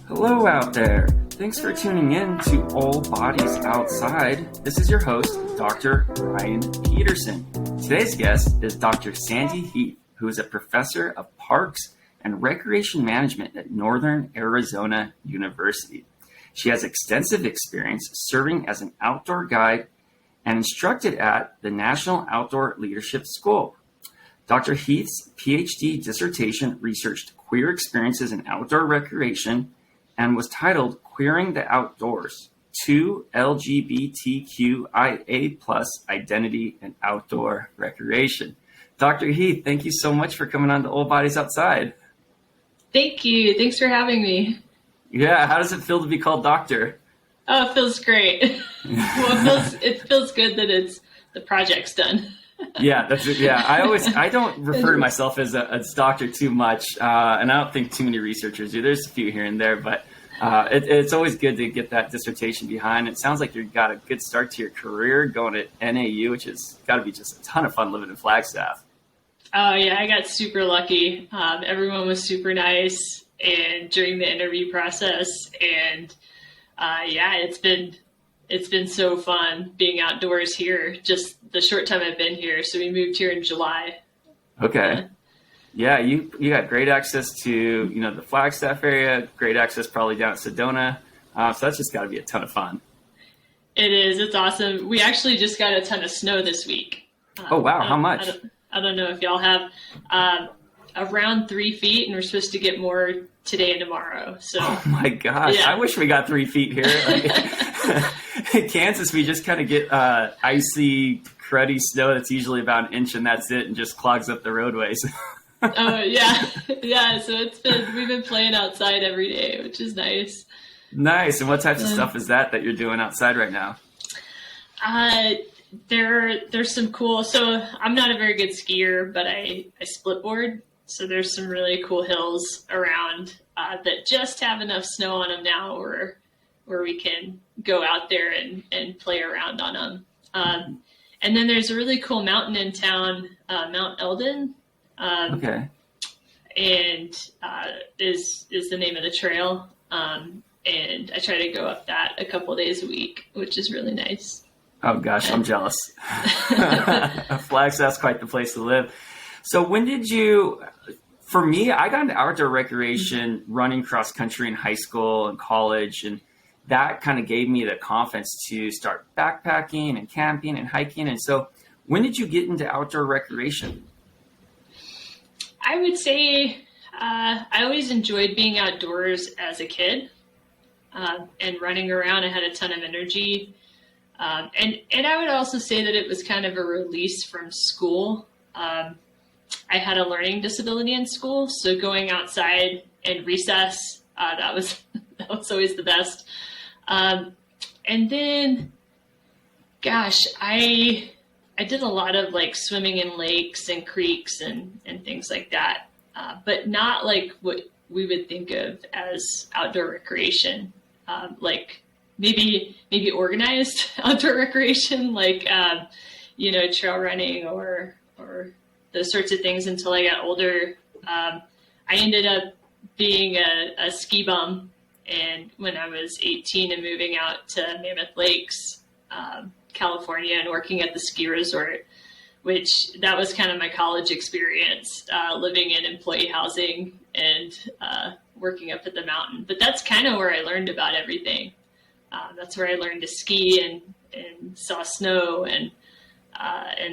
Hello out there. Thanks for tuning in to All Bodies Outside. This is your host, Dr. Ryan Peterson. Today's guest is Dr. Sandy Heath, who is a professor of parks and recreation management at Northern Arizona University. She has extensive experience serving as an outdoor guide and instructed at the National Outdoor Leadership School. Dr. Heath's PhD dissertation researched queer experiences in outdoor recreation and was titled Queering the Outdoors, 2 LGBTQIA+ Identity and Outdoor Recreation. Dr. Heath, thank you so much for coming on to All Bodies Outside. Thank you. Thanks for having me. Yeah, how does it feel to be called doctor? Oh, it feels great. Well, it feels good that the project's done. Yeah, that's it. Yeah, I don't refer to myself as a doctor too much, and I don't think too many researchers do. There's a few here and there, but it's always good to get that dissertation behind. It sounds like you've got a good start to your career going at NAU, which has got to be just a ton of fun living in Flagstaff. Oh yeah, I got super lucky. Everyone was super nice, and during the interview process, and it's been so fun being outdoors here. Just the short time I've been here. So we moved here in July. Okay. Yeah, you got great access to the Flagstaff area. Great access probably down at Sedona. So that's just got to be a ton of fun. It is. It's awesome. We actually just got a ton of snow this week. Oh wow! How much? I don't know if y'all have around 3 feet, and we're supposed to get more today and tomorrow. So. Oh my gosh! Yeah. I wish we got 3 feet here. In Kansas, we just kind of get icy, cruddy snow that's usually about an inch, and that's it, and just clogs up the roadways. Oh yeah. So we've been playing outside every day, which is nice. Nice. And what types of stuff is that you're doing outside right now? There's some cool. So I'm not a very good skier, but I split board. So there's some really cool hills around that just have enough snow on them now, where we can go out there and play around on them. And then there's a really cool mountain in town, Mount Eldon. Okay. And is the name of the trail. And I try to go up that a couple of days a week, which is really nice. Oh gosh, I'm jealous. Flagstaff's quite the place to live. So when did you? For me, I got into outdoor recreation running cross country in high school and college, and that kind of gave me the confidence to start backpacking and camping and hiking. And so, when did you get into outdoor recreation? I would say I always enjoyed being outdoors as a kid and running around. I had a ton of energy. And I would also say that it was kind of a release from school. I had a learning disability in school, so going outside and recess, that was always the best. And then, gosh, I did a lot of like swimming in lakes and creeks and things like that, but not like what we would think of as outdoor recreation, like maybe organized outdoor recreation, like trail running or those sorts of things. Until I got older, I ended up being a ski bum, and when I was 18 and moving out to Mammoth Lakes, California, and working at the ski resort, which that was kind of my college experience, living in employee housing and working up at the mountain. But that's kind of where I learned about everything. That's where I learned to ski and saw snow, and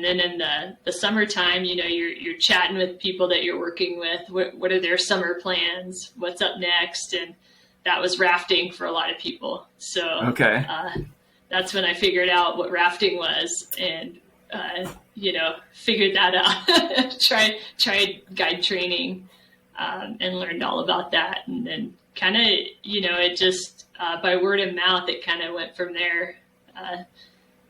then in the summertime, you're chatting with people that you're working with. What are their summer plans? What's up next? And that was rafting for a lot of people. So okay. That's when I figured out what rafting was, and figured that out. tried guide training, and learned all about that, and then kind of it just by word of mouth, it kind of went from there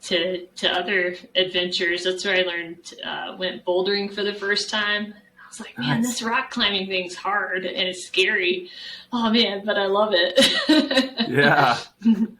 to other adventures. That's where I learned went bouldering for the first time. I was like, man, this rock climbing thing's hard and it's scary. Oh man, but I love it. Yeah.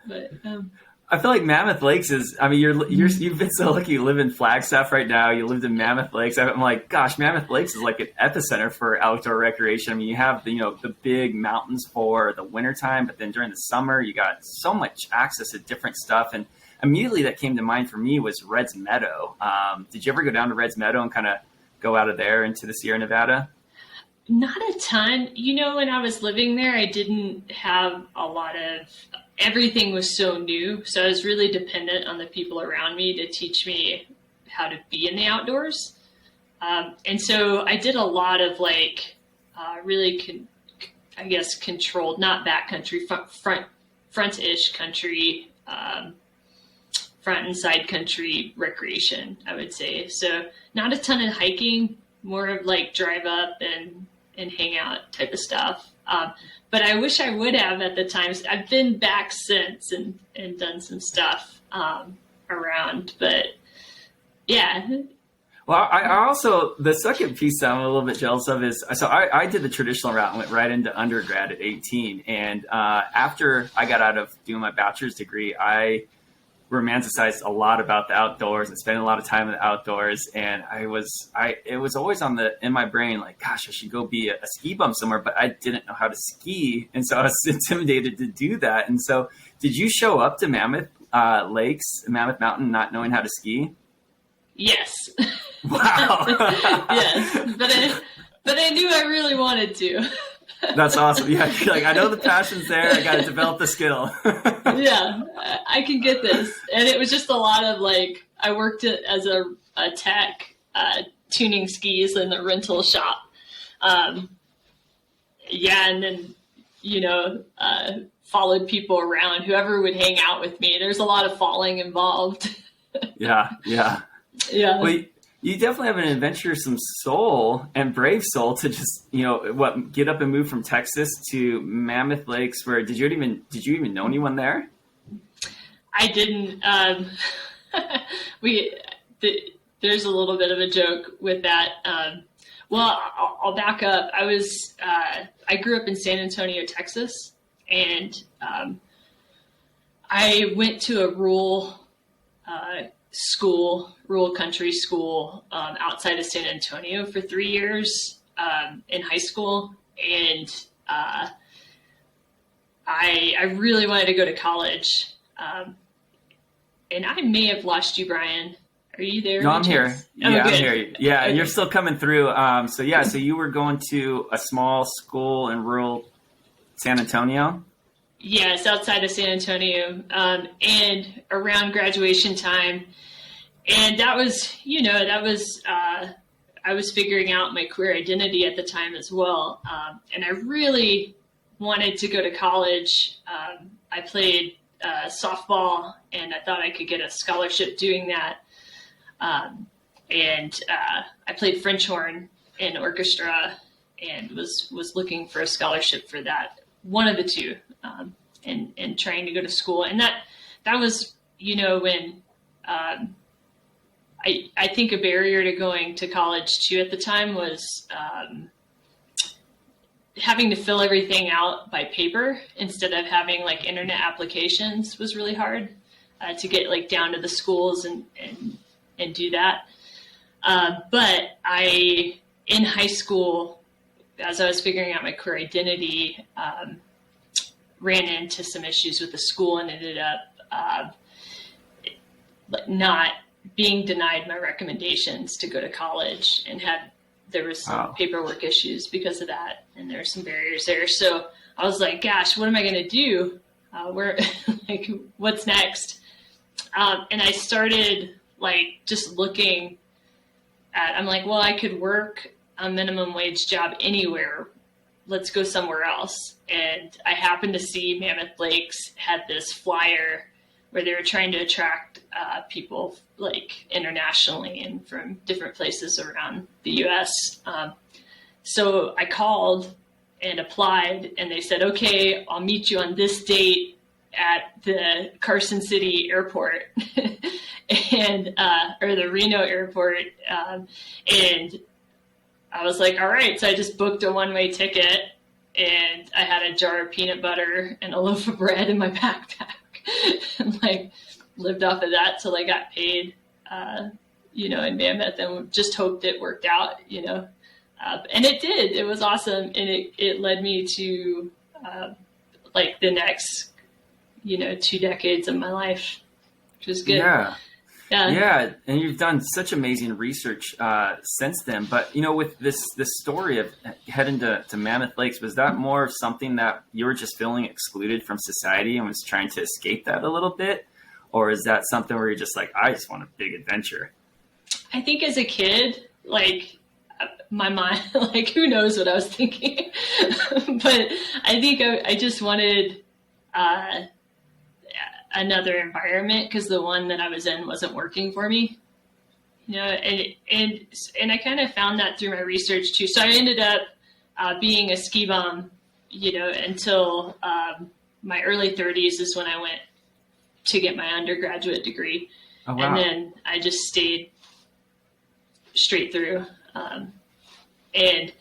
But I feel like Mammoth Lakes is, I mean, you've been so lucky you live in Flagstaff right now. You lived in Mammoth Lakes. I'm like, gosh, Mammoth Lakes is like an epicenter for outdoor recreation. I mean, you have, the big mountains for the wintertime, but then during the summer, you got so much access to different stuff. And immediately that came to mind for me was Red's Meadow. Did you ever go down to Red's Meadow and kind of go out of there into the Sierra Nevada? Not a ton. When I was living there, I didn't have a lot of, everything was so new. So I was really dependent on the people around me to teach me how to be in the outdoors. And so I did a lot of really, controlled, not backcountry, front-ish country, front and side country recreation, I would say. So not a ton of hiking, more of like drive up and hang out type of stuff. But I wish I would have at the time. I've been back since and done some stuff around, but yeah. Well, I also, the second piece that I'm a little bit jealous of is, so I did the traditional route and went right into undergrad at 18. And after I got out of doing my bachelor's degree, I romanticized a lot about the outdoors and spent a lot of time in the outdoors. And it was always in my brain, like, gosh, I should go be a ski bum somewhere, but I didn't know how to ski. And so I was intimidated to do that. And so did you show up to Mammoth Mammoth Mountain, not knowing how to ski? Yes. Wow. Yes. But I knew I really wanted to. That's awesome. Yeah, you're like, I know the passion's there. I got to develop the skill. Yeah, I can get this. And it was just a lot of I worked as a tech, tuning skis in the rental shop. And then, followed people around, whoever would hang out with me. There's a lot of falling involved. Yeah. Yeah. Well, you definitely have an adventuresome soul and brave soul to just, get up and move from Texas to Mammoth Lakes. Where did you even know anyone there? I didn't. There's a little bit of a joke with that. Well, I'll back up. I grew up in San Antonio, Texas, and I went to a rural country school outside of San Antonio for 3 years in high school, and I really wanted to go to college, and I may have lost you, Brian. Are you there? No, I'm here. Oh, yeah, good. I'm here. Yeah, Okay. You're still coming through. So you were going to a small school in rural San Antonio? Yes, outside of San Antonio, and around graduation time. And that was, I was figuring out my career identity at the time as well. And I really wanted to go to college. I played softball, and I thought I could get a scholarship doing that. And I played French horn in orchestra and was looking for a scholarship for that, one of the two, and trying to go to school. And that was, when I think a barrier to going to college too at the time was having to fill everything out by paper instead of having internet applications was really hard to get down to the schools and do that. But in high school, as I was figuring out my career identity, ran into some issues with the school and ended up not being denied my recommendations to go to college, and there was some paperwork issues because of that, and there were some barriers there. So I was like, gosh, what am I going to do? What's next? And I started just looking at, I'm like, well, I could work a minimum wage job anywhere. Let's go somewhere else. And I happened to see Mammoth Lakes had this flyer where they were trying to attract people internationally and from different places around the U.S. So I called and applied, and they said, okay, I'll meet you on this date at the Carson City Airport and or the Reno Airport. And I was like, all right. So I just booked a one-way ticket, and I had a jar of peanut butter and a loaf of bread in my backpack. and like lived off of that till I got paid, in Mammoth, and just hoped it worked out, and it did. It was awesome. And it led me to like the next, 2 decades of my life, which was good. Yeah. And you've done such amazing research since then. But, with this story of heading to Mammoth Lakes, was that more of something that you were just feeling excluded from society and was trying to escape that a little bit? Or is that something where you're just like, I just want a big adventure? I think as a kid, like my mind, like who knows what I was thinking, but I think I just wanted another environment because the one that I was in wasn't working for me, and I kind of found that through my research too. So I ended up being a ski bum, until my early 30s is when I went to get my undergraduate degree. Oh, wow. And then I just stayed straight through. And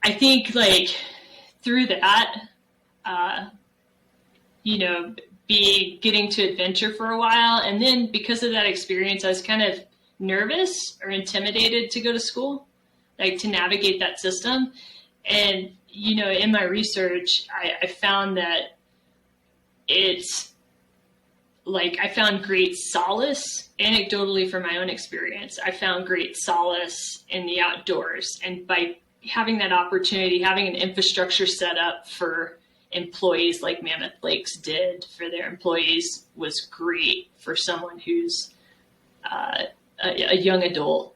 I think like through that, getting to adventure for a while. And then because of that experience, I was kind of nervous or intimidated to go to school, like to navigate that system. And, in my research, I found that it's like, I found great solace anecdotally from my own experience. I found great solace in the outdoors. And by having that opportunity, having an infrastructure set up for employees like Mammoth Lakes did for their employees was great for someone who's a young adult,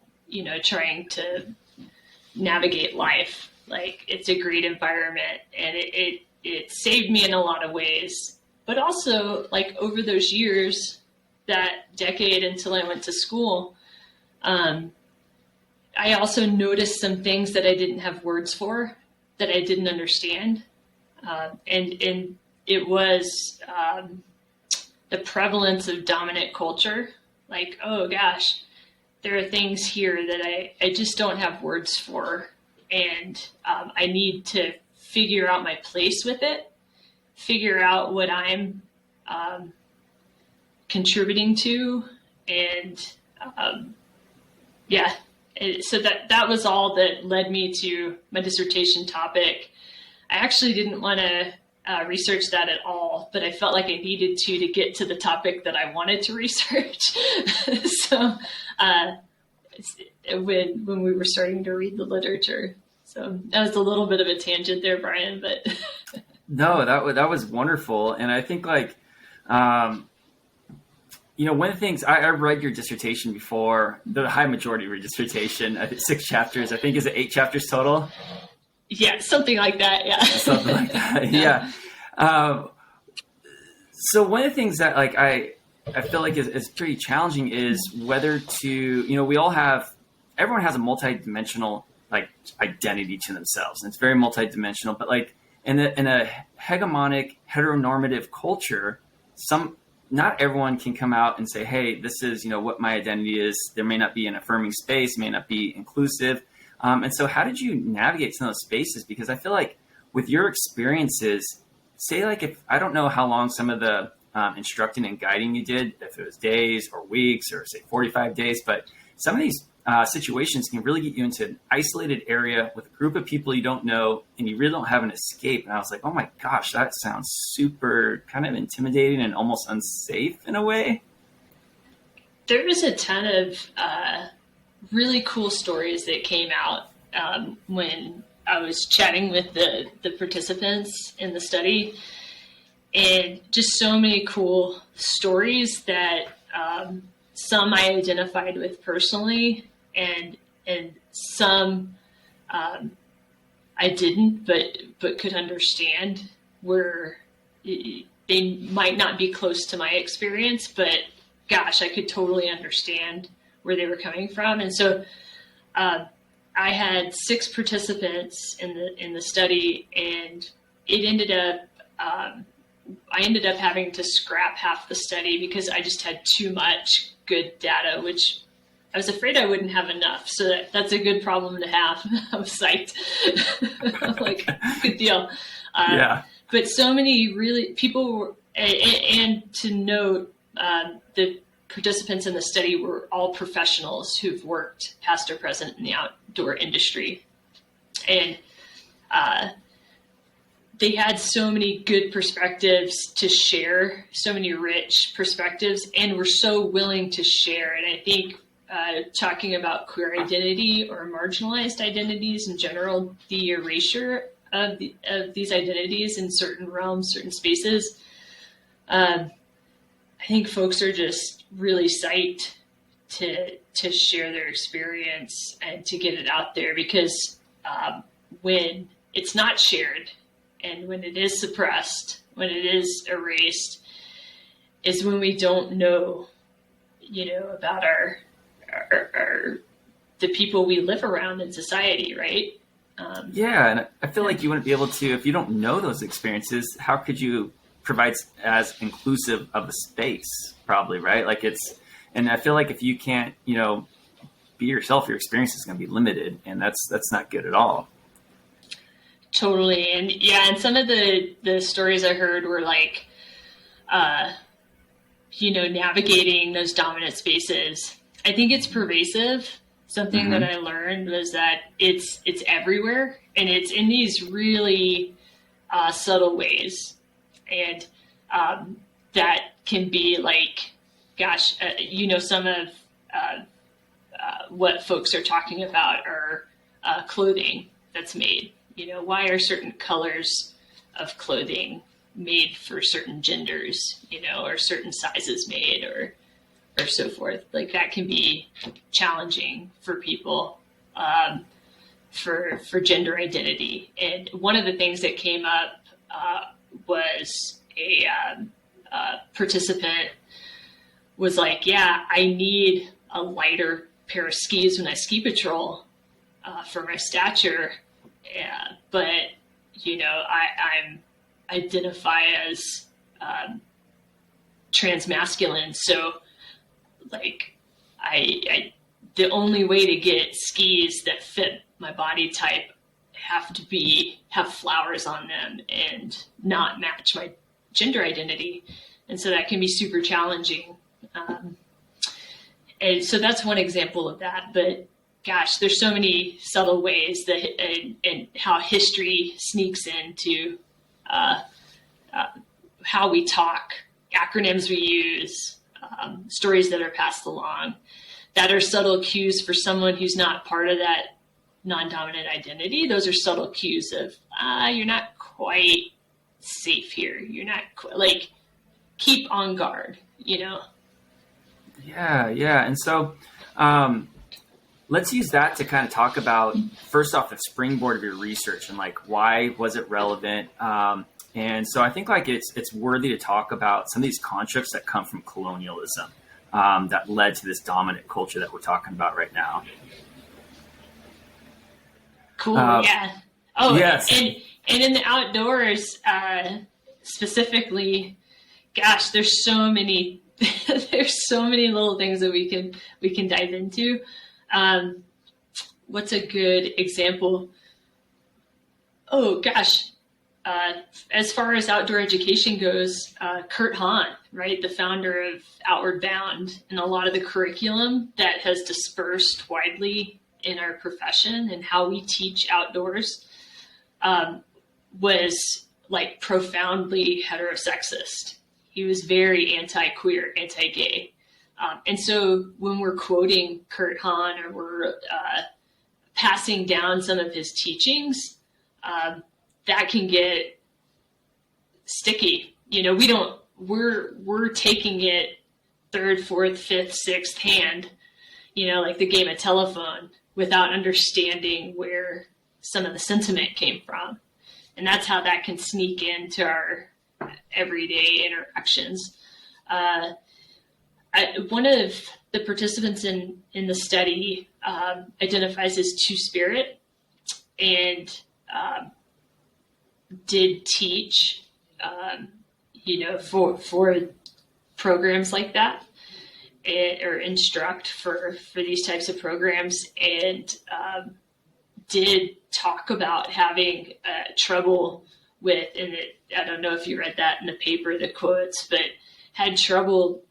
trying to navigate life. Like, it's a great environment, and it saved me in a lot of ways. But also, like, over those years, that decade until I went to school, I also noticed some things that I didn't have words for, that I didn't understand. And it was the prevalence of dominant culture. Like, oh gosh, there are things here that I just don't have words for. And I need to figure out my place with it, figure out what I'm contributing to. And so that was all that led me to my dissertation topic. I actually didn't want to research that at all, but I felt like I needed to get to the topic that I wanted to research. So when we were starting to read the literature. So that was a little bit of a tangent there, Brian, but. No, that was wonderful. And I think like, one of the things I read your dissertation before, the high majority of your dissertation, I think 6 chapters, I think is it 8 chapters total? Yeah, something like that. Yeah. Something like that. Yeah. So one of the things that like I feel like is pretty challenging is whether to, everyone has a multidimensional like identity to themselves, and it's very multidimensional, but like in a hegemonic heteronormative culture, not everyone can come out and say, hey, this is, what my identity is. There may not be an affirming space, may not be inclusive. And so how did you navigate some of those spaces? Because I feel like with your experiences, say like if I don't know how long some of the instructing and guiding you did, if it was days or weeks or say 45 days, but some of these situations can really get you into an isolated area with a group of people you don't know, and you really don't have an escape. And I was like, oh my gosh, that sounds super kind of intimidating and almost unsafe in a way. There was a ton of really cool stories that came out when I was chatting with the participants in the study, and just so many cool stories that some I identified with personally, and some I didn't, but could understand, where they might not be close to my experience, but gosh, I could totally understand where they were coming from. And so I had 6 participants in the study, and it ended up I ended up having to scrap half the study because I just had too much good data, which I was afraid I wouldn't have enough. So that's a good problem to have. I was psyched. Like, good deal. Yeah. But so many people And to note, the participants in the study were all professionals who've worked past or present in the outdoor industry. And they had so many good perspectives to share, so many rich perspectives, and were so willing to share. And I think talking about queer identity or marginalized identities in general, the erasure of these identities in certain realms, certain spaces, I think folks are just really psyched to share their experience and to get it out there, because when it's not shared and when it is suppressed, when it is erased, is when we don't know, about our the people we live around in society, right? Yeah, and I feel like you wouldn't be able to, if you don't know those experiences, how could you provide as inclusive of a space, probably, right? And I feel like if you can't, be yourself, your experience is going to be limited, and that's not good at all. Totally. And and some of the stories I heard were like, navigating those dominant spaces. I think it's pervasive. Something that I learned was that it's everywhere, and it's in these really subtle ways. And that can be like, gosh, some of what folks are talking about are clothing that's made. Why are certain colors of clothing made for certain genders, or certain sizes made, or so forth. Like that can be challenging for people for gender identity. And one of the things that came up was a participant was like, I need a lighter pair of skis when I ski patrol for my stature. But, I'm identify as transmasculine. So like I the only way to get skis that fit my body type have flowers on them and not match my gender identity. And so that can be super challenging. And so that's one example of that. But gosh, there's so many subtle ways that and how history sneaks into how we talk, acronyms we use, stories that are passed along, that are subtle cues for someone who's not part of that non-dominant identity. Those are subtle cues of, you're not quite safe here. You're not like, keep on guard, Yeah. And so let's use that to kind of talk about, first off, the springboard of your research and like, why was it relevant? And so I think like it's worthy to talk about some of these constructs that come from colonialism that led to this dominant culture that we're talking about right now. Cool. Yeah. Oh, yes. And in the outdoors, specifically, gosh, there's so many little things that we can dive into. What's a good example? Oh gosh. As far as outdoor education goes, Kurt Hahn, right, the founder of Outward Bound, and a lot of the curriculum that has dispersed widely in our profession and how we teach outdoors was like profoundly heterosexist. He was very anti-queer, anti-gay. And so when we're quoting Kurt Hahn or we're passing down some of his teachings, that can get sticky. We're taking it third, fourth, fifth, sixth hand, like the game of telephone, without understanding where some of the sentiment came from. And that's how that can sneak into our everyday interactions. One of the participants in the study identifies as two-spirit and did teach, for programs like that, or instruct for these types of programs, and did talk about having trouble with, and I don't know if you read that in the paper, the quotes, but had trouble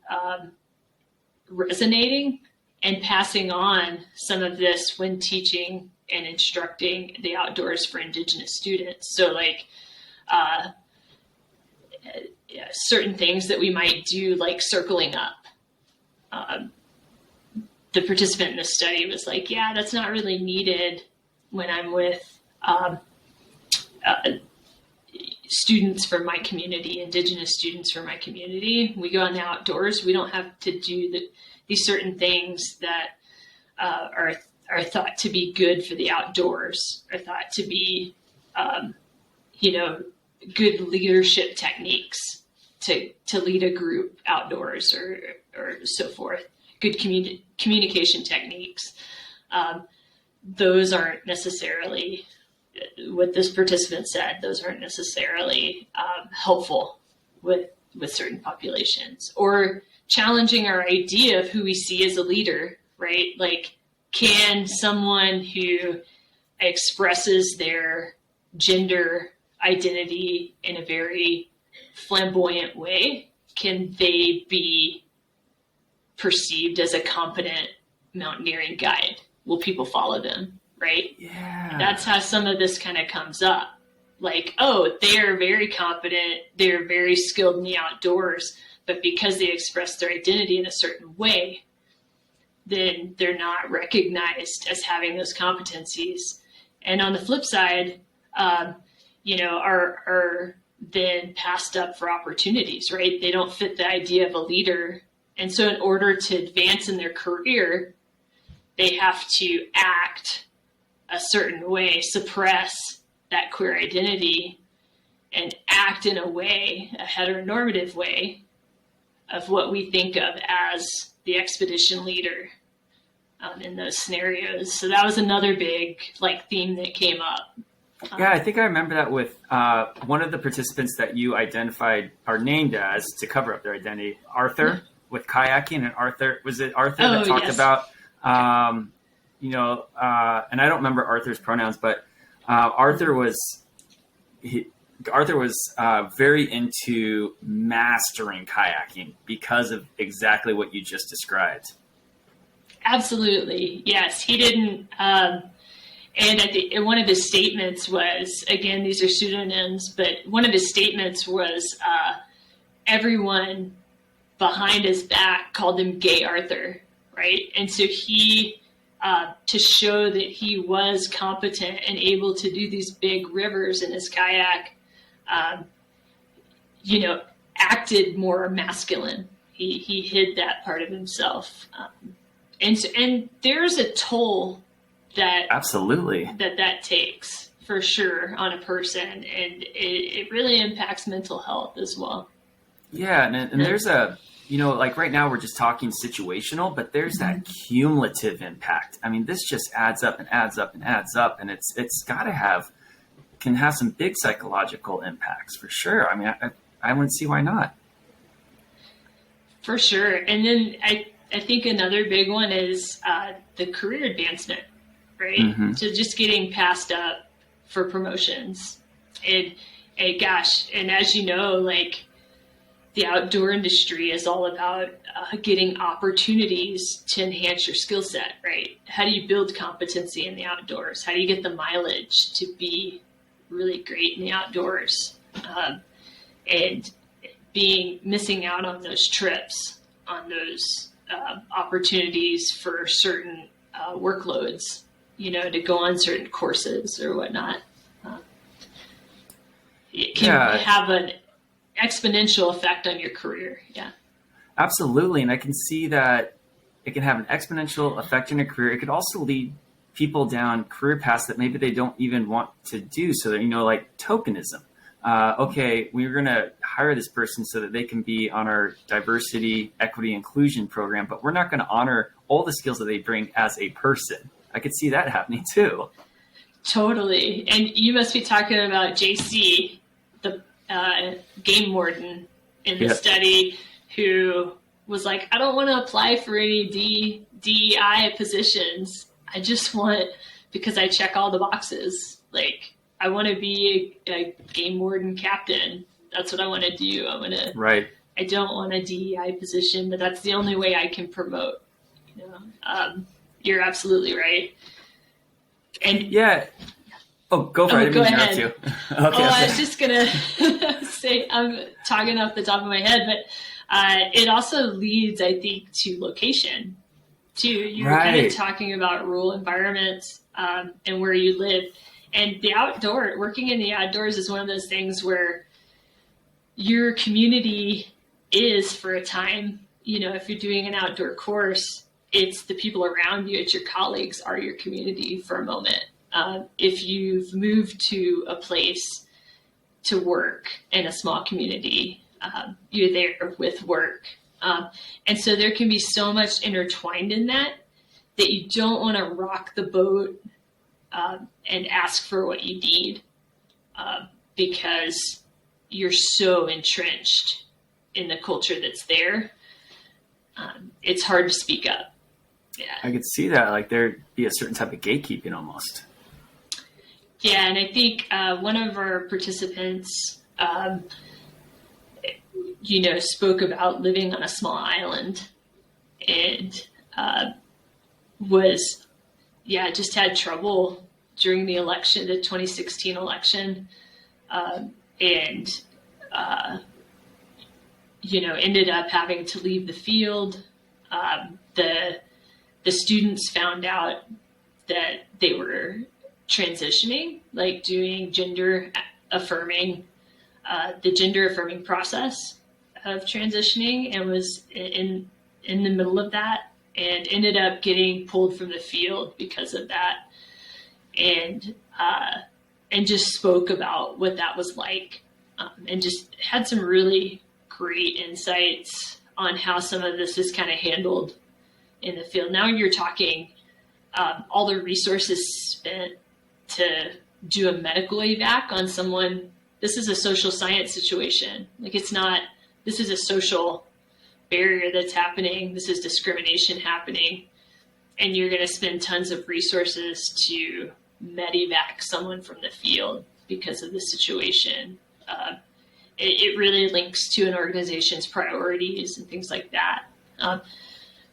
resonating and passing on some of this when teaching and instructing the outdoors for Indigenous students. So like certain things that we might do, like circling up. The participant in the study was like, yeah, that's not really needed when I'm with students from my community, Indigenous students from my community. We go in the outdoors. We don't have to do these certain things that are thought to be good for the outdoors, are thought to be, good leadership techniques to lead a group outdoors or so forth. Good communication techniques. Those aren't necessarily what this participant said. Those aren't necessarily helpful with certain populations, or challenging our idea of who we see as a leader, right? Like, can someone who expresses their gender identity in a very flamboyant way, can they be perceived as a competent mountaineering guide? Will people follow them, right? Yeah. That's how some of this kind of comes up. Like, oh, they're very competent, they're very skilled in the outdoors, but because they express their identity in a certain way, then they're not recognized as having those competencies. And on the flip side, are then passed up for opportunities, right? They don't fit the idea of a leader. And so in order to advance in their career, they have to act a certain way, suppress that queer identity, and act in a way, a heteronormative way, of what we think of as the expedition leader in those scenarios. So that was another big theme that came up. Yeah, I think I remember that with one of the participants that you identified are named as to cover up their identity, Arthur, with kayaking. And Arthur, was it Arthur that talked yes. about, and I don't remember Arthur's pronouns, but Arthur was very into mastering kayaking because of exactly what you just described. Absolutely. Yes. He didn't, and I think one of his statements was, again, these are pseudonyms, but one of his statements was everyone behind his back called him Gay Arthur, right? And so he, to show that he was competent and able to do these big rivers in his kayak, acted more masculine. He hid that part of himself. And there's a toll that absolutely that takes for sure on a person, and it really impacts mental health as well. Yeah, and there's a right now we're just talking situational, but there's that cumulative impact. I mean, this just adds up and adds up and adds up, and it's got to can have some big psychological impacts for sure. I mean, I wouldn't see why not. For sure. And then I think another big one is the career advancement, right? Mm-hmm. So just getting passed up for promotions. And as you know, the outdoor industry is all about getting opportunities to enhance your skill set, right? How do you build competency in the outdoors? How do you get the mileage to be really great in the outdoors? And missing out on those trips, on those opportunities for certain workloads, to go on certain courses or whatnot. It can have an exponential effect on your career. Yeah, absolutely. And I can see that it can have an exponential effect on your career. It could also lead people down career paths that maybe they don't even want to do. So that, like tokenism. Okay, we're going to hire this person so that they can be on our diversity, equity, inclusion program, but we're not going to honor all the skills that they bring as a person. I could see that happening too. Totally. And you must be talking about JC, the game warden in the study, who was like, I don't want to apply for any DEI positions. I just want, because I check all the boxes, I want to be a game warden captain. That's what I want to do. Right. I don't want a DEI position, but that's the only way I can promote. You know, you're absolutely right. And yeah. Oh, go for it. Go ahead. You. Okay, I was just gonna say I'm talking off the top of my head, but it also leads, I think, to location. Too, you're kind of talking about rural environments and where you live, and working in the outdoors is one of those things where your community is for a time. You know, if you're doing an outdoor course, it's the people around you, it's your colleagues are your community for a moment. If you've moved to a place to work in a small community, you're there with work. And so there can be so much intertwined in that you don't want to rock the boat and ask for what you need because you're so entrenched in the culture that's there. It's hard to speak up. Yeah, I could see that. Like there'd be a certain type of gatekeeping almost. Yeah, and I think one of our participants, spoke about living on a small island and just had trouble during the election, the 2016 election, ended up having to leave the field. The students found out that they were transitioning, like doing the gender affirming process of transitioning, and was in the middle of that and ended up getting pulled from the field because of that, and just spoke about what that was like, and just had some really great insights on how some of this is kind of handled in the field. Now you're talking all the resources spent to do a medical evac on someone. This is a social science situation. Like this is a social barrier that's happening. This is discrimination happening. And you're going to spend tons of resources to med-evac someone from the field because of the situation. It really links to an organization's priorities and things like that.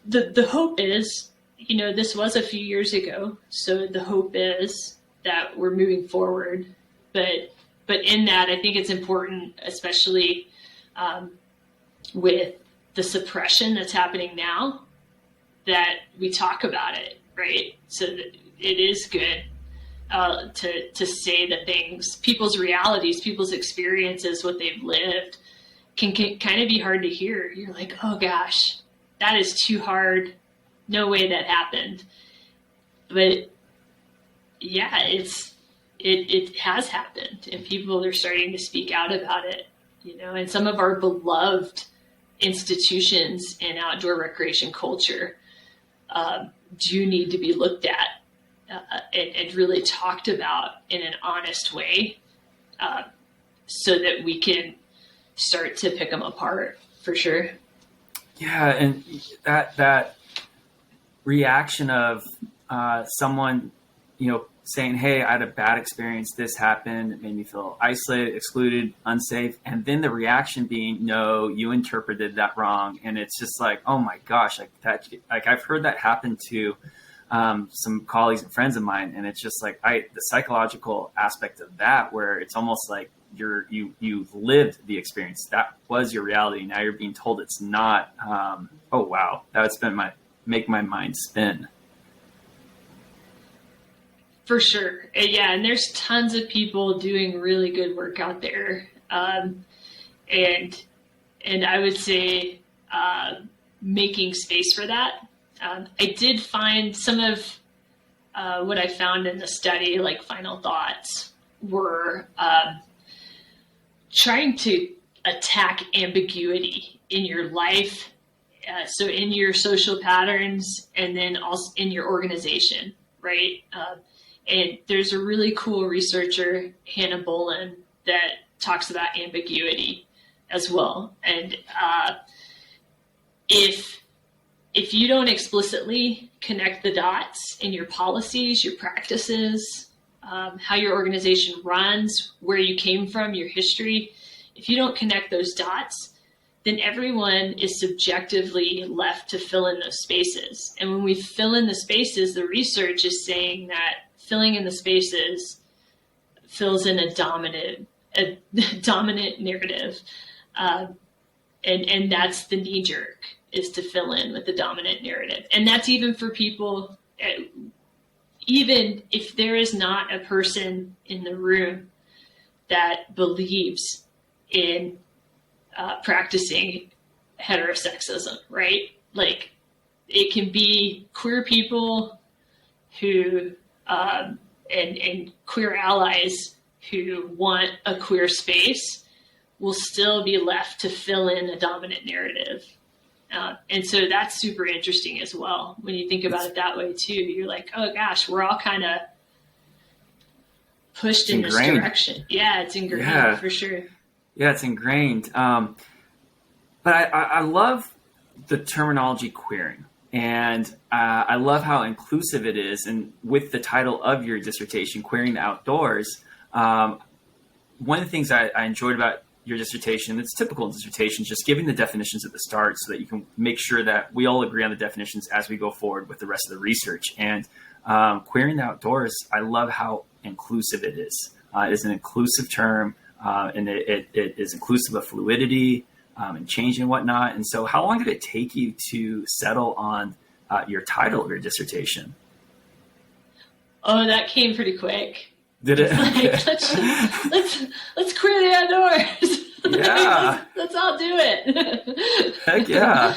The hope is, this was a few years ago, so the hope is that we're moving forward. But in that, I think it's important, especially with the suppression that's happening now, that we talk about it, right? So that it is good to say the things, people's realities, people's experiences, what they've lived, can kind of be hard to hear. You're like, oh gosh, that is too hard. No way that happened. But yeah, it has happened, and people are starting to speak out about it, and some of our beloved institutions in outdoor recreation culture do need to be looked at and really talked about in an honest way, so that we can start to pick them apart for sure. Yeah, and that reaction of someone, saying, hey, I had a bad experience, this happened, it made me feel isolated, excluded, unsafe, and then the reaction being, no, you interpreted that wrong. And it's just like, oh my gosh, like I've heard that happen to some colleagues and friends of mine, and it's just like the psychological aspect of that, where it's almost like you've lived the experience, that was your reality, now you're being told it's not. Oh wow, that would make my mind spin. For sure. Yeah, and there's tons of people doing really good work out there. And I would say making space for that. I did find some of what I found in the study, like final thoughts, were trying to attack ambiguity in your life. So in your social patterns, and then also in your organization, right? And there's a really cool researcher, Hannah Bolin, that talks about ambiguity as well. And if you don't explicitly connect the dots in your policies, your practices, how your organization runs, where you came from, your history, if you don't connect those dots, then everyone is subjectively left to fill in those spaces. And when we fill in the spaces, the research is saying that filling in the spaces fills in a dominant narrative. And that's the knee jerk, is to fill in with the dominant narrative. And that's even for people, even if there is not a person in the room that believes in practicing heterosexism, right? Like, it can be queer people who, and queer allies who want a queer space will still be left to fill in a dominant narrative. And so that's super interesting as well. When you think about it that way too, you're like, oh gosh, we're all kind of pushed in this direction. Yeah, it's ingrained for sure. Yeah, it's ingrained. But I love the terminology queering. And I love how inclusive it is. And with the title of your dissertation, Queering the Outdoors, one of the things I enjoyed about your dissertation, it's typical in dissertations, just giving the definitions at the start so that you can make sure that we all agree on the definitions as we go forward with the rest of the research. And Queering the Outdoors, I love how inclusive it is. It is an inclusive term, and it is inclusive of fluidity and change and whatnot. And so how long did it take you to settle on your title of your dissertation? Oh, that came pretty quick. Did it? Like, let's queer the outdoors. Yeah. let's all do it. Heck yeah.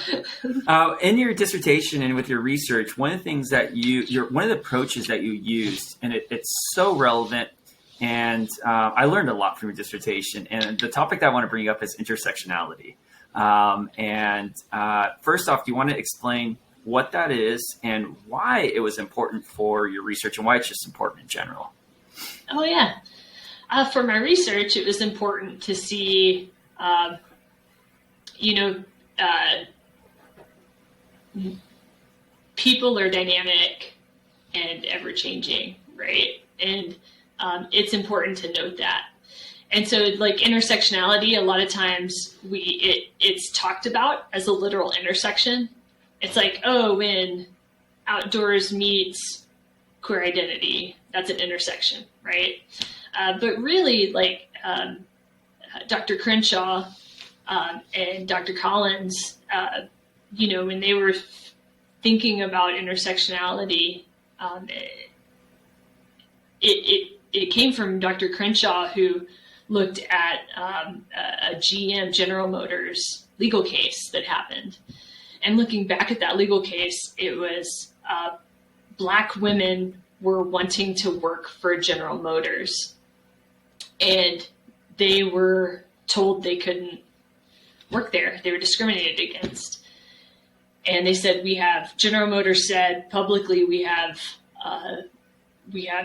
In your dissertation and with your research, one of the things that one of the approaches that you used, and it's so relevant, and I learned a lot from your dissertation, and the topic that I want to bring up is intersectionality. First off, do you want to explain what that is and why it was important for your research and why it's just important in general? Oh, yeah. For my research, it was important to see, people are dynamic and ever-changing, right? And it's important to note that. And so, like, intersectionality, a lot of times it's talked about as a literal intersection. It's like, oh, when outdoors meets queer identity, that's an intersection, right? But really, like, Dr. Crenshaw and Dr. Collins, when they were thinking about intersectionality, it came from Dr. Crenshaw, who looked at a GM, General Motors, legal case that happened. And looking back at that legal case, it was Black women were wanting to work for General Motors, and they were told they couldn't work there. They were discriminated against. And they said, General Motors said publicly, we have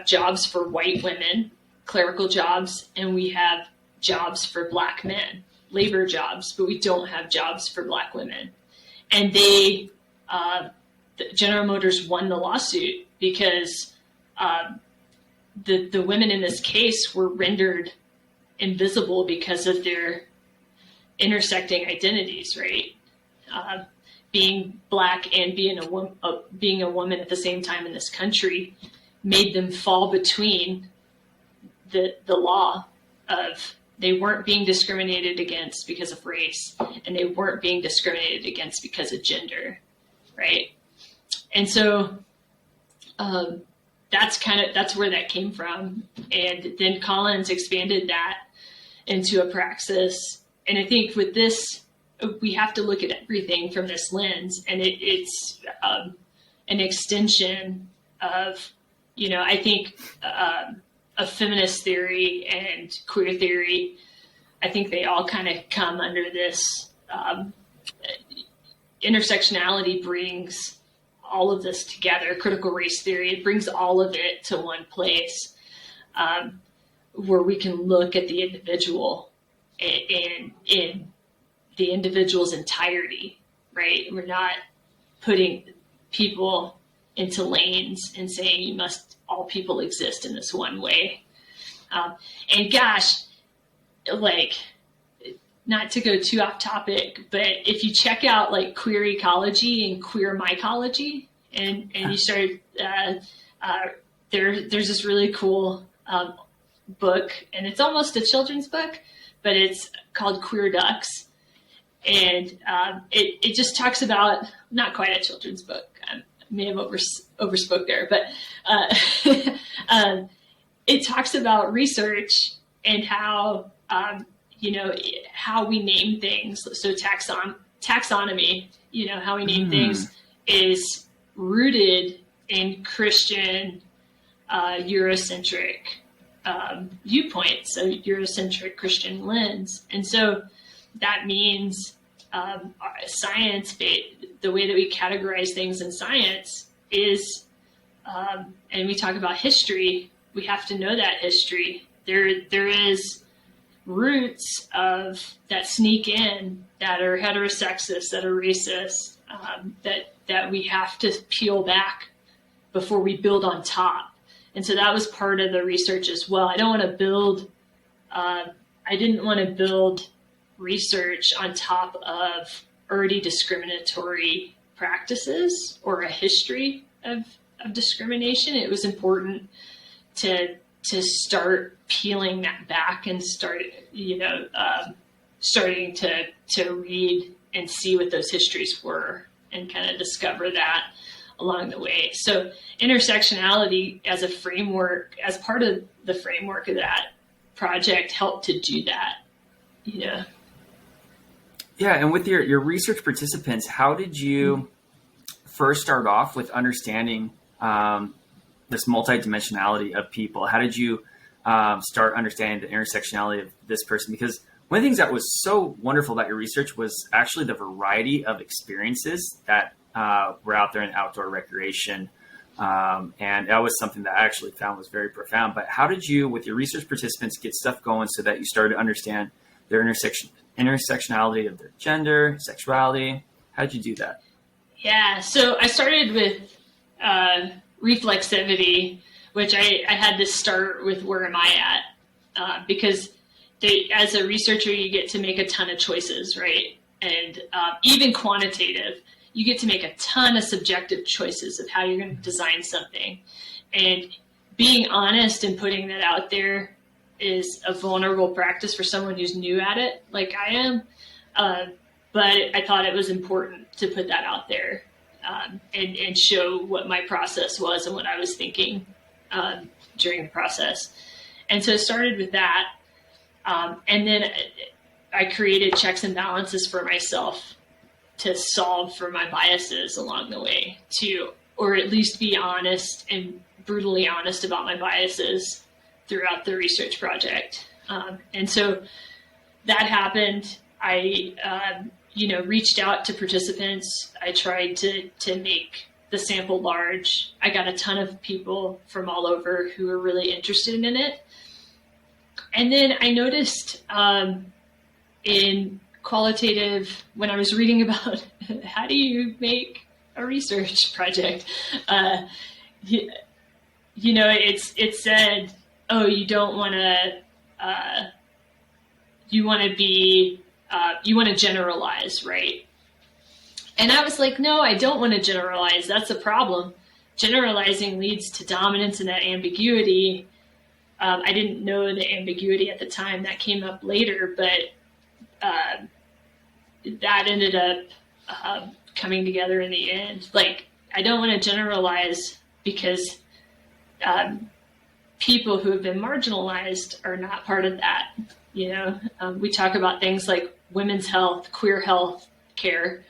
jobs for white women, clerical jobs, and we have jobs for Black men, labor jobs, but we don't have jobs for Black women. And General Motors won the lawsuit because the women in this case were rendered invisible because of their intersecting identities, right? Being Black and being a woman at the same time in this country made them fall between the law of they weren't being discriminated against because of race, and they weren't being discriminated against because of gender, right? And so that's where that came from. And then Collins expanded that into a praxis. And I think with this, we have to look at everything from this lens, and it's an extension of, I think of feminist theory and queer theory. I think they all kind of come under this. Intersectionality brings all of this together. Critical race theory, it brings all of it to one place, where we can look at the individual in the individual's entirety, right? We're not putting people into lanes and saying you must all people exist in this one way. And gosh, like, not to go too off topic, but if you check out like queer ecology and queer mycology, and you start, there's this really cool book, and it's almost a children's book, but it's called Queer Ducks. And it just talks about, not quite a children's book, I may have overspoke there, but it talks about research and how, how we name things. So taxonomy, how we name things is rooted in Christian Eurocentric viewpoints, so Eurocentric Christian lens. And so that means science, the way that we categorize things in science is, and we talk about history, we have to know that history. There is roots of that sneak in that are heterosexist, that are racist, that we have to peel back before we build on top. And so that was part of the research as well. I didn't want to build research on top of already discriminatory practices or a history of discrimination. It was important to start peeling that back and starting to read and see what those histories were and kind of discover that along the way. So intersectionality as a framework, as part of the framework of that project, helped to do that. Yeah, and with your research participants, how did you first start off with understanding this multidimensionality of people? How did you start understanding the intersectionality of this person? Because one of the things that was so wonderful about your research was actually the variety of experiences that were out there in outdoor recreation. And that was something that I actually found was very profound. But how did you, with your research participants, get stuff going so that you started to understand their intersectionality of their gender, sexuality? How did you do that? Yeah, so I started with reflexivity, which I had to start with where am I at? Because as a researcher, you get to make a ton of choices, right? And even quantitative, you get to make a ton of subjective choices of how you're going to design something. And being honest and putting that out there is a vulnerable practice for someone who's new at it, like I am. But I thought it was important to put that out there and show what my process was and what I was thinking during the process. And so it started with that. And then I created checks and balances for myself to solve for my biases along the way, or at least be honest and brutally honest about my biases throughout the research project. And so that happened. I, reached out to participants. I tried to make the sample large. I got a ton of people from all over who were really interested in it. And then I noticed in qualitative, when I was reading about how do you make a research project, it said, oh, you don't want to, you want to generalize, right? And I was like, no, I don't want to generalize. That's a problem. Generalizing leads to dominance and that ambiguity. I didn't know the ambiguity at the time. That came up later, but that ended up coming together in the end. Like, I don't want to generalize because people who have been marginalized are not part of that. We talk about things like women's health, queer health care.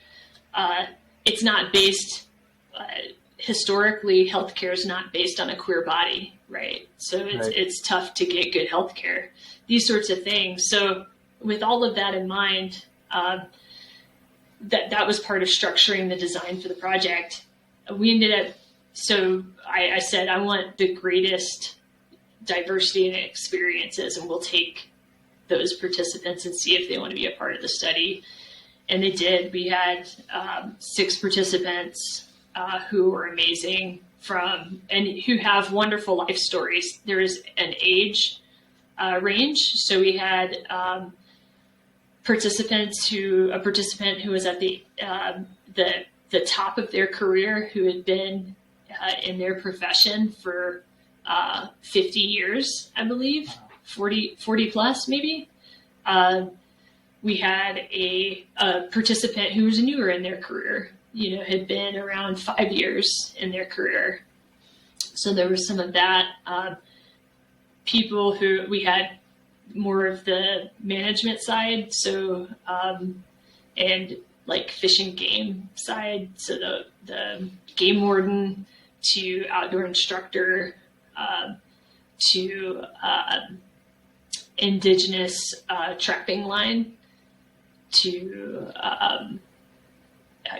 It's not based, historically, healthcare is not based on a queer body, right? So it's tough to get good healthcare, these sorts of things. So with all of that in mind, that was part of structuring the design for the project. We ended up, so I said, I want the greatest diversity and experiences, and we'll take those participants and see if they want to be a part of the study. And they did. We had 6 participants who were amazing. and who have wonderful life stories. There is an age range. So we had a participant who was at the top of their career, who had been in their profession for 50 years, I believe, 40 plus maybe. We had a participant who was newer in their career, had been around 5 years in their career. So there was some of that. People who we had more of the management side, so and like fish and game side, so the game warden to outdoor instructor to indigenous trapping line to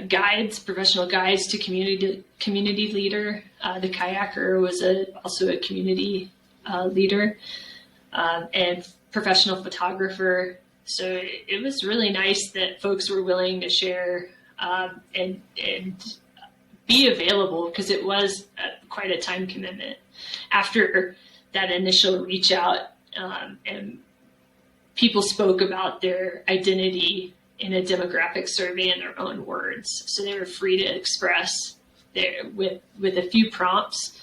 guides, professional guides to community leader. The kayaker was also a community leader, and professional photographer. So it was really nice that folks were willing to share and be available, because it was quite a time commitment after that initial reach out, and people spoke about their identity in a demographic survey in their own words. So they were free to express with a few prompts,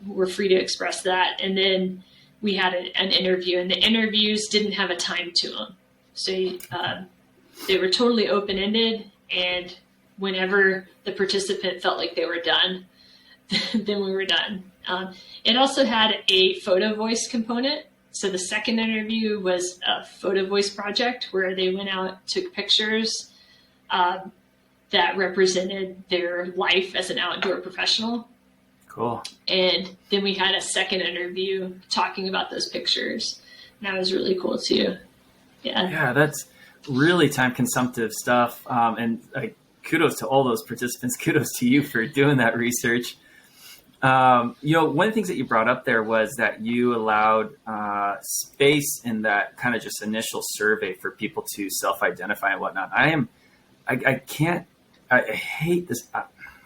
were free to express that. And then we had an interview, and the interviews didn't have a time to them. So they were totally open-ended, and whenever the participant felt like they were done, then we were done. It also had a photo voice component. So the second interview was a photo voice project where they went out, took pictures that represented their life as an outdoor professional. Cool. And then we had a second interview talking about those pictures. And that was really cool too. Yeah. Yeah, that's really time consumptive stuff. And kudos to all those participants. Kudos to you for doing that research. One of the things that you brought up there was that you allowed space in that kind of just initial survey for people to self-identify and whatnot. I hate this.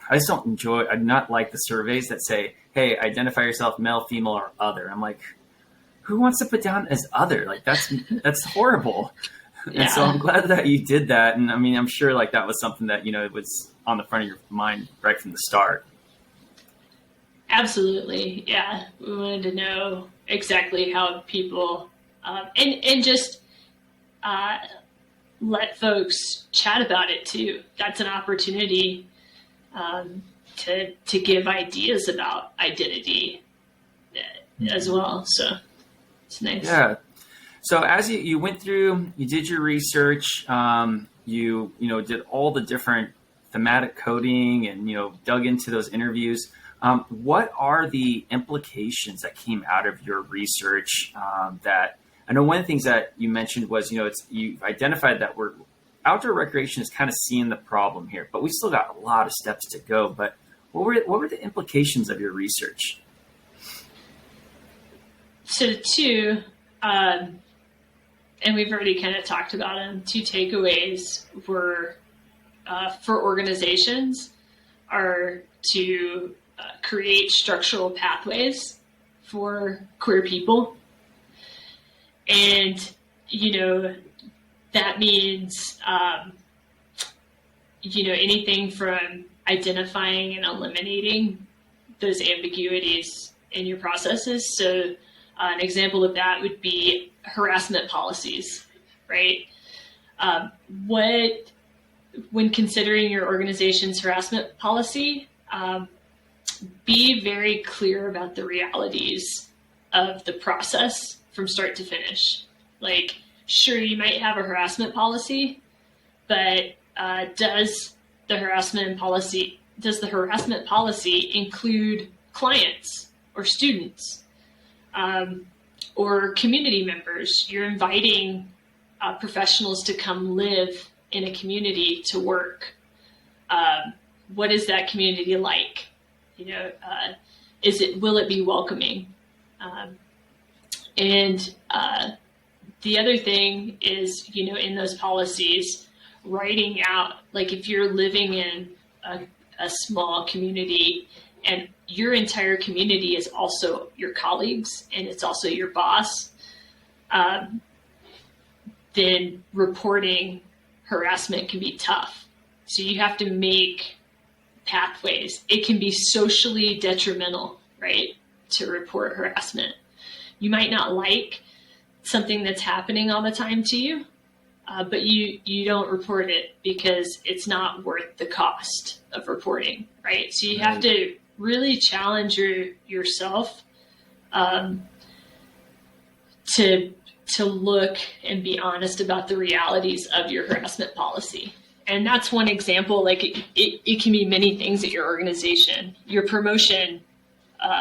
I do not like the surveys that say, hey, identify yourself male, female, or other. I'm like, who wants to put down as other? Like that's horrible. Yeah. And so I'm glad that you did that. And I mean, I'm sure like that was something that, it was on the front of your mind right from the start. Absolutely. Yeah. We wanted to know exactly how people, and just let folks chat about it too. That's an opportunity to give ideas about identity as well. So it's nice. Yeah. So as you went through, you did your research, you did all the different thematic coding and, dug into those interviews. What are the implications that came out of your research that I know one of the things that you mentioned was, you identified that outdoor recreation is kind of seeing the problem here, but we still got a lot of steps to go. But what were the implications of your research? So two, and we've already kind of talked about them, two takeaways were for organizations are to create structural pathways for queer people. And, that means, anything from identifying and eliminating those ambiguities in your processes. So an example of that would be harassment policies, right? When considering your organization's harassment policy, be very clear about the realities of the process from start to finish. Like, sure, you might have a harassment policy, but does the harassment policy include clients or students or community members? You're inviting professionals to come live in a community to work. What is that community like? Will it be welcoming? And the other thing is, in those policies, writing out, like if you're living in a small community and your entire community is also your colleagues and it's also your boss, then reporting harassment can be tough. So you have to make pathways. It can be socially detrimental, right, to report harassment. You might not like something that's happening all the time to you, but you don't report it because it's not worth the cost of reporting, right? So you have to really challenge yourself to look and be honest about the realities of your harassment policy. And that's one example. Like it can be many things at your organization. Your promotion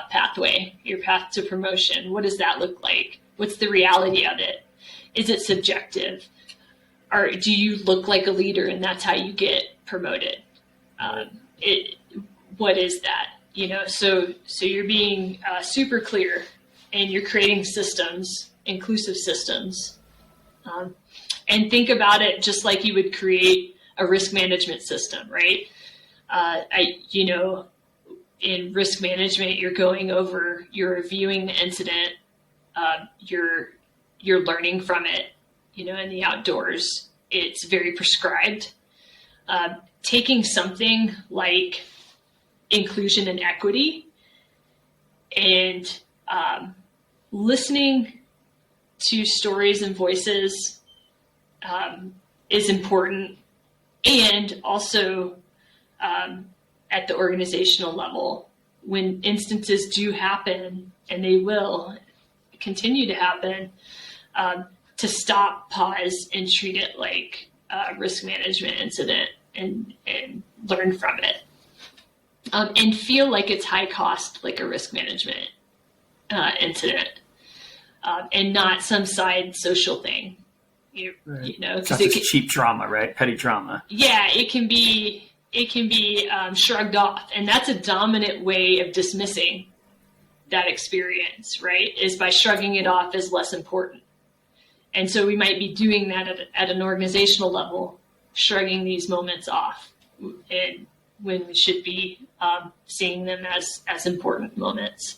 pathway, your path to promotion. What does that look like? What's the reality of it? Is it subjective? Or do you look like a leader and that's how you get promoted? What is that? So you're being super clear and you're creating systems, inclusive systems. And think about it just like you would create a risk management system, right? In risk management, you're going over, you're reviewing the incident, you're learning from it. In the outdoors, it's very prescribed. Taking something like inclusion and equity and listening to stories and voices is important. And also at the organizational level, when instances do happen, and they will continue to happen, to stop, pause, and treat it like a risk management incident and learn from it. And feel like it's high cost, like a risk management incident, and not some side social thing. It's not just cheap trauma, right? Petty trauma. Yeah, it can be shrugged off, and that's a dominant way of dismissing that experience, right? Is by shrugging it off as less important. And so we might be doing that at an organizational level, shrugging these moments off, and when we should be seeing them as important moments.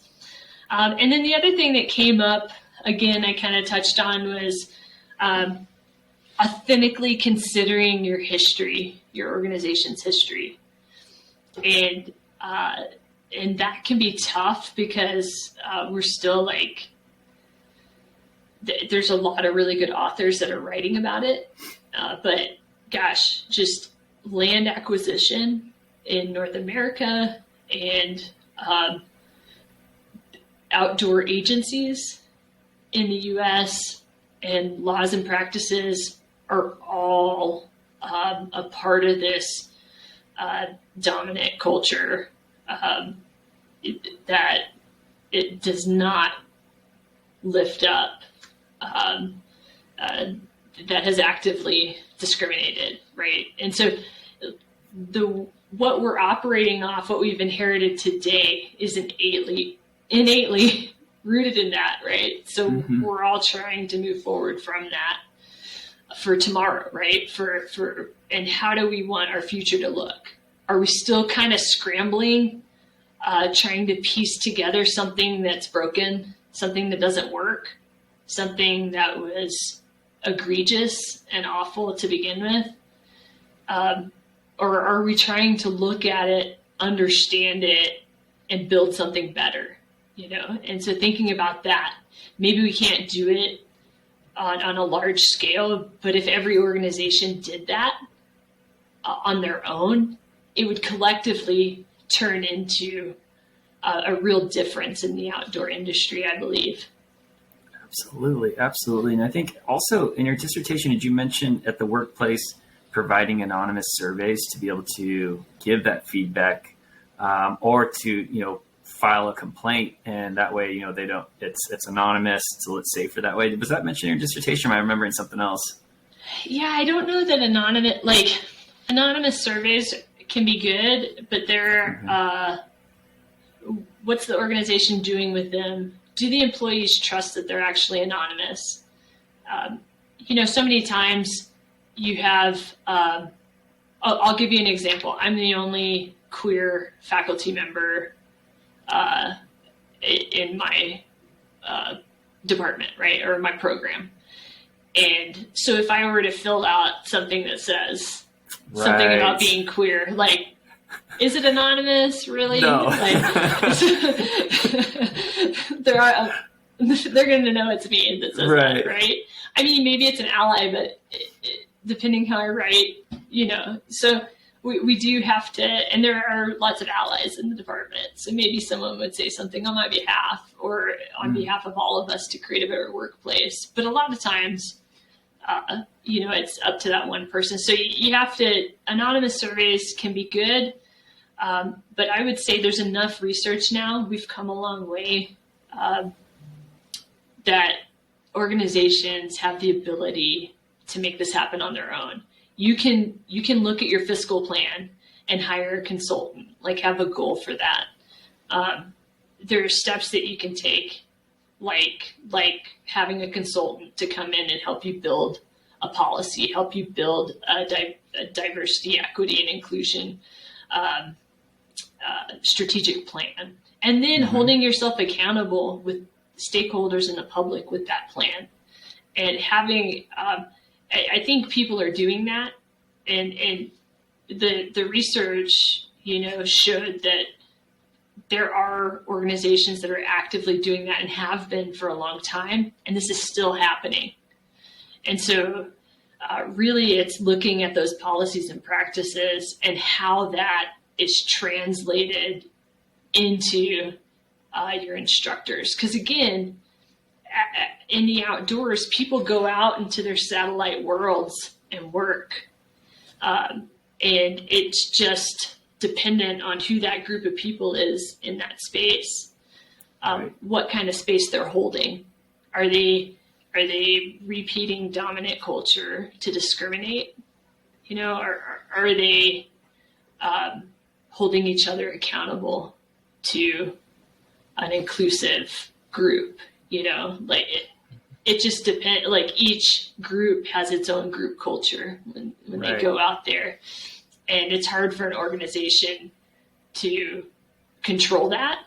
And then the other thing that came up, again, I kind of touched on, was authentically considering your history, your organization's history. And that can be tough because we're still there's a lot of really good authors that are writing about it. But gosh, just land acquisition in North America and outdoor agencies in the U.S. and laws and practices are all a part of this dominant culture that it does not lift up, that has actively discriminated, right? And so what we're operating off, what we've inherited today, is innately rooted in that, right? So we're all trying to move forward from that for tomorrow, right? And how do we want our future to look? Are we still kind of scrambling, trying to piece together something that's broken, something that doesn't work, something that was egregious and awful to begin with? Or are we trying to look at it, understand it, and build something better? And so thinking about that, maybe we can't do it on a large scale, but if every organization did that on their own, it would collectively turn into a real difference in the outdoor industry, I believe. Absolutely. And I think also in your dissertation, did you mention at the workplace providing anonymous surveys to be able to give that feedback, or to, file a complaint, and that way, they don't, it's anonymous, so it's safer that way. Was that mentioned in your dissertation? Or am I remembering something else? Yeah, I don't know that anonymous surveys can be good, but what's the organization doing with them? Do the employees trust that they're actually anonymous? So many times you have, I'll give you an example. I'm the only queer faculty member in my department, right, or my program. And so if I were to fill out something that says something about being queer, like, is it anonymous, really? No. Like, they're going to know it's me that says that, right? I mean, maybe it's an ally, but depending how I write, so we do have to, and there are lots of allies in the department. So maybe someone would say something on my behalf or on behalf of all of us to create a better workplace. But a lot of times, it's up to that one person. So you have to, anonymous surveys can be good. But I would say there's enough research now. We've come a long way that organizations have the ability to make this happen on their own. You can look at your fiscal plan and hire a consultant, like have a goal for that. There are steps that you can take, like having a consultant to come in and help you build a policy, help you build a diversity, equity, and inclusion strategic plan, and then holding yourself accountable with stakeholders and the public with that plan, and having. I think people are doing that, and the research, showed that there are organizations that are actively doing that and have been for a long time, and this is still happening. And so really it's looking at those policies and practices and how that is translated into your instructors. Because again, in the outdoors, people go out into their satellite worlds and work. And it's just dependent on who that group of people is in that space, what kind of space they're holding. Are they repeating dominant culture to discriminate? Are they holding each other accountable to an inclusive group? It just depends. Like each group has its own group culture when they go out there, and it's hard for an organization to control that.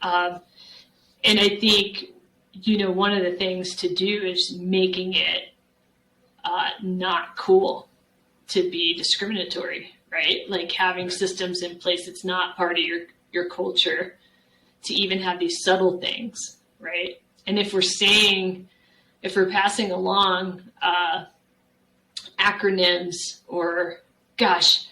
And I think, one of the things to do is making it not cool to be discriminatory, right? Like having systems in place that's not part of your culture to even have these subtle things, right? And if we're passing along acronyms or, gosh,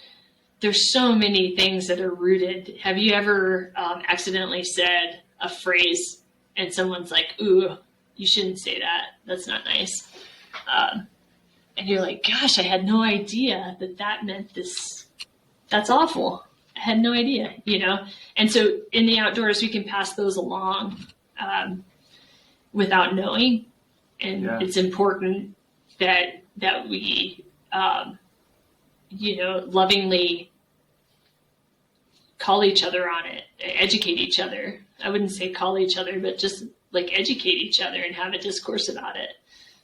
there's so many things that are rooted. Have you ever accidentally said a phrase and someone's like, ooh, you shouldn't say that. That's not nice. And you're like, gosh, I had no idea that meant this. That's awful. I had no idea, And so in the outdoors, we can pass those along without knowing. And it's important that we, lovingly call each other on it, educate each other. I wouldn't say call each other, but just like educate each other and have a discourse about it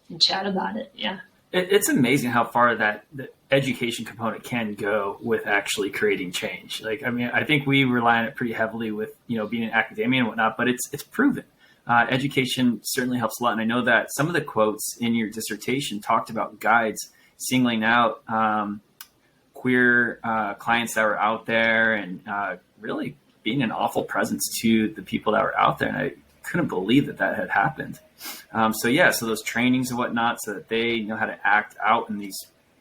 and chat about it. Yeah. It's amazing how far the education component can go with actually creating change. I think we rely on it pretty heavily with, being in academia and whatnot, but it's proven. Education certainly helps a lot. And I know that some of the quotes in your dissertation talked about guides singling out queer clients that were out there and really being an awful presence to the people that were out there. And I couldn't believe that had happened. So those trainings and whatnot, so that they know how to act out in these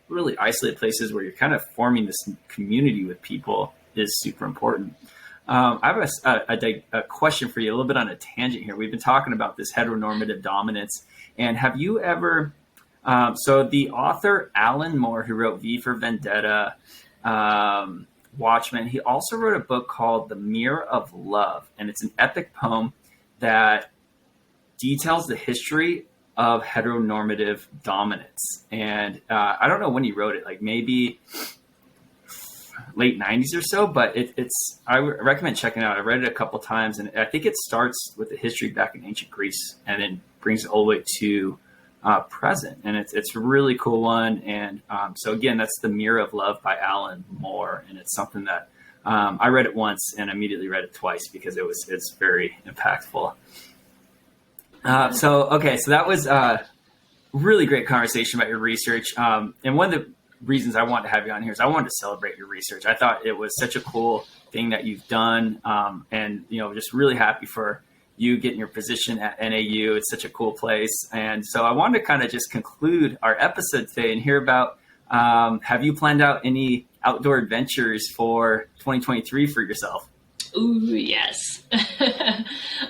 really isolated places where you're kind of forming this community with people is super important. I have a question for you, a little bit on a tangent here. We've been talking about this heteronormative dominance. And have you ever, so the author Alan Moore, who wrote V for Vendetta, Watchmen, he also wrote a book called The Mirror of Love. And it's an epic poem that details the history of heteronormative dominance. And I don't know when he wrote it, like maybe late 90s or so, but I recommend checking it out. I read it a couple times, and I think it starts with the history back in ancient Greece and then brings it all the way to present. And it's a really cool one. And so again, that's The Mirror of Love by Alan Moore. And it's something that I read it once and immediately read it twice because it's very impactful. So that was a really great conversation about your research. And one of the reasons I wanted to have you on here is I wanted to celebrate your research. I thought it was such a cool thing that you've done. And, just really happy for you getting your position at NAU. It's such a cool place. And so I wanted to kind of just conclude our episode today and hear about, have you planned out any outdoor adventures for 2023 for yourself? Ooh, yes.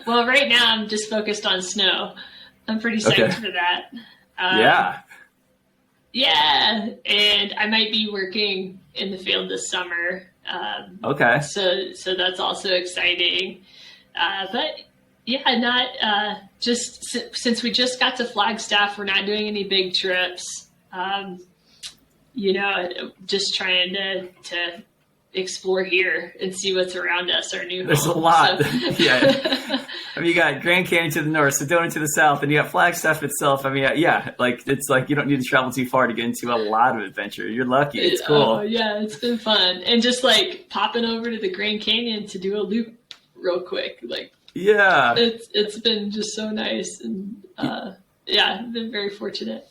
Well, right now I'm just focused on snow. I'm pretty psyched for that. Yeah, and I might be working in the field this summer. So that's also exciting. But yeah, not just since we just got to Flagstaff, we're not doing any big trips. Just trying to explore here and see what's around us, our new home. There's a lot. So. Yeah. I mean, you got Grand Canyon to the north, Sedona to the south, and you got Flagstaff itself. I mean, it's like you don't need to travel too far to get into a lot of adventure. You're lucky. It's cool. Oh, yeah, it's been fun. And just like popping over to the Grand Canyon to do a loop real quick. Yeah. It's been just so nice. And I've been very fortunate.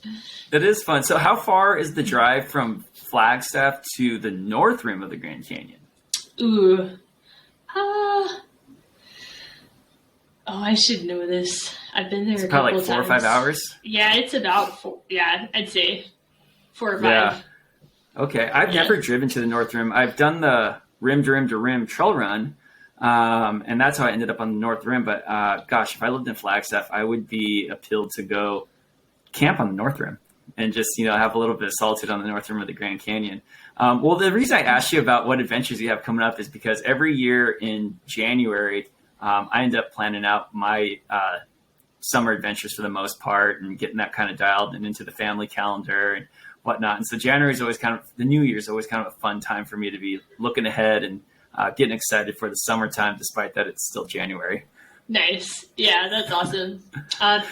It is fun. So how far is the drive from Flagstaff to the north rim of the Grand Canyon? Ooh. I should know this. I've been there a couple times. Probably 4 or 5 hours? Yeah, it's about 4. Yeah, I'd say 4 or 5. Yeah. Okay. I've never driven to the north rim. I've done the rim to rim to rim trail run. And that's how I ended up on the north rim. But if I lived in Flagstaff, I would be appealed to go camp on the north rim and just, have a little bit of solitude on the north rim of the Grand Canyon. Well, the reason I asked you about what adventures you have coming up is because every year in January, I end up planning out my summer adventures for the most part and getting that kind of dialed and into the family calendar and whatnot. And so January is always the New Year's always kind of a fun time for me to be looking ahead and getting excited for the summertime, despite that it's still January. Nice. Yeah, that's awesome. I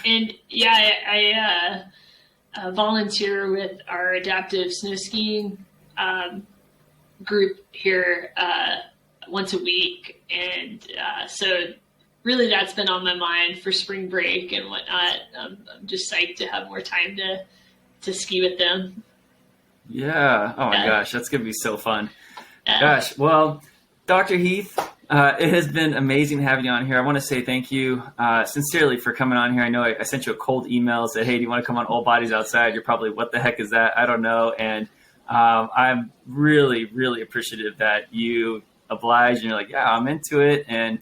volunteer with our adaptive snow skiing group here once a week. And so really that's been on my mind for spring break and whatnot. I'm just psyched to have more time to ski with them. Yeah. Oh my gosh, that's going to be so fun. Gosh. Well, Dr. Heath, it has been amazing having you on here. I want to say thank you sincerely for coming on here. I know I sent you a cold email, said, hey, do you want to come on All Bodies Outside? You're probably, what the heck is that? I don't know. And I'm really, really appreciative that you obliged and you're like, yeah, I'm into it. And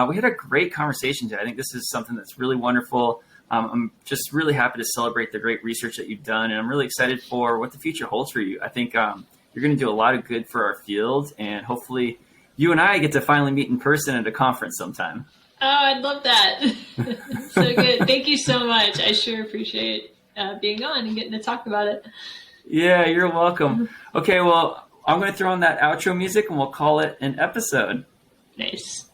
we had a great conversation today. I think this is something that's really wonderful. I'm just really happy to celebrate the great research that you've done. And I'm really excited for what the future holds for you. I think you're going to do a lot of good for our field, and hopefully you and I get to finally meet in person at a conference sometime. Oh, I'd love that. So good. Thank you so much. I sure appreciate being on and getting to talk about it. Yeah, you're welcome. Okay, well, I'm going to throw on that outro music and we'll call it an episode. Nice.